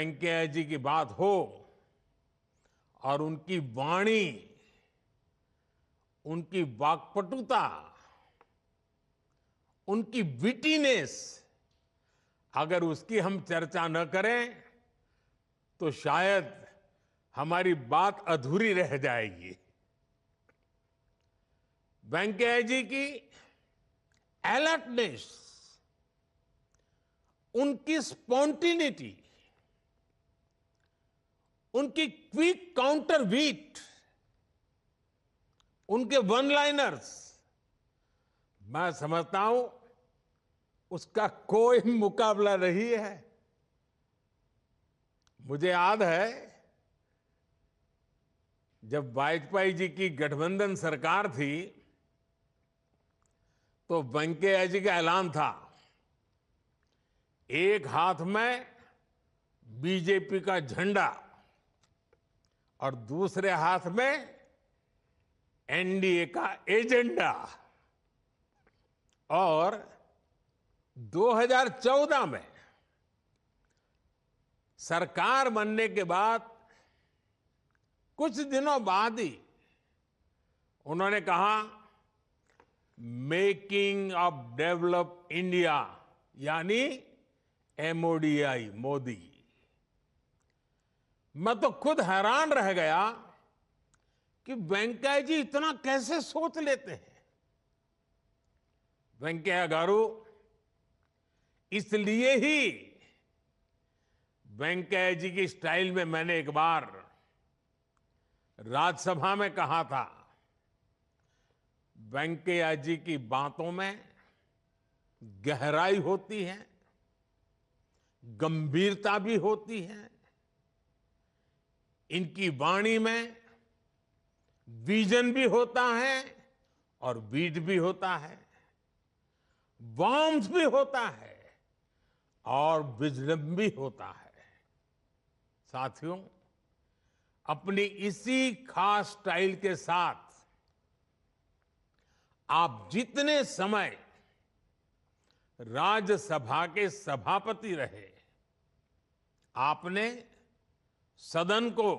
वेंकैया जी की बात हो और उनकी वाणी, उनकी वाक्पटुता, उनकी विटीनेस, अगर उसकी हम चर्चा न करें तो शायद हमारी बात अधूरी रह जाएगी। वेंकैया जी की अलर्टनेस, उनकी स्पॉन्टिनिटी, उनकी क्विक काउंटर वीट, उनके वन लाइनर्स, मैं समझता हूं उसका कोई मुकाबला नहीं है। मुझे याद है जब वाजपेयी जी की गठबंधन सरकार थी तो वेंकैया जी का ऐलान था, एक हाथ में बीजेपी का झंडा और दूसरे हाथ में एनडीए का एजेंडा। और 2014 में सरकार बनने के बाद कुछ दिनों बाद ही उन्होंने कहा, मेकिंग ऑफ डेवलप इंडिया, यानी एमओडीआई, मोदी। मैं तो खुद हैरान रह गया कि वेंकैया जी इतना कैसे सोच लेते हैं। वेंकैया गारू, इसलिए ही वेंकैया जी की स्टाइल में मैंने एक बार राज्यसभा में कहा था, वेंकैया जी की बातों में गहराई होती है, गंभीरता भी होती है, इनकी वाणी में विजन भी होता है और वीट भी होता है, वार्मथ भी होता है और विजडम भी होता है। साथियों, अपनी इसी खास स्टाइल के साथ आप जितने समय राज्यसभा के सभापति रहे, आपने सदन को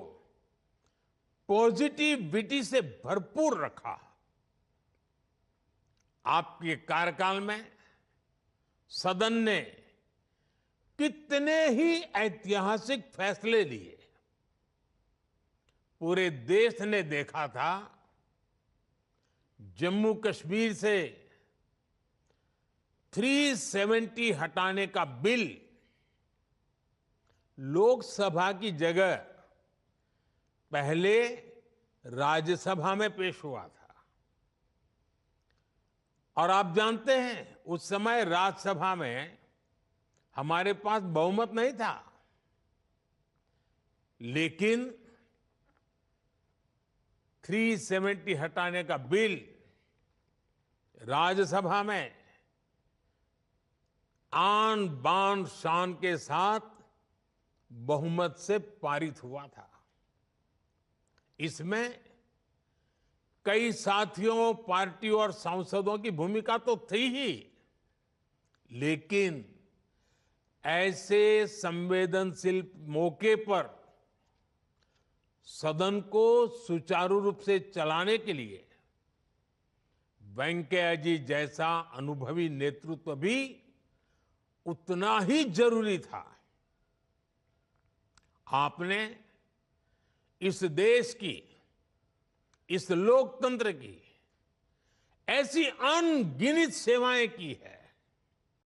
पॉजिटिविटी से भरपूर रखा। आपके कार्यकाल में सदन ने कितने ही ऐतिहासिक फैसले लिए। पूरे देश ने देखा था, जम्मू कश्मीर से 370 हटाने का बिल लोकसभा की जगह पहले राज्यसभा में पेश हुआ था। और आप जानते हैं, उस समय राज्यसभा में हमारे पास बहुमत नहीं था, लेकिन 370 हटाने का बिल राज्यसभा में आन बान शान के साथ बहुमत से पारित हुआ था। इसमें कई साथियों, पार्टियों और सांसदों की भूमिका तो थी ही, लेकिन ऐसे संवेदनशील मौके पर सदन को सुचारू रूप से चलाने के लिए वेंकैया जी जैसा अनुभवी नेतृत्व भी उतना ही जरूरी था। आपने इस देश की, इस लोकतंत्र की ऐसी अनगिनत सेवाएं की है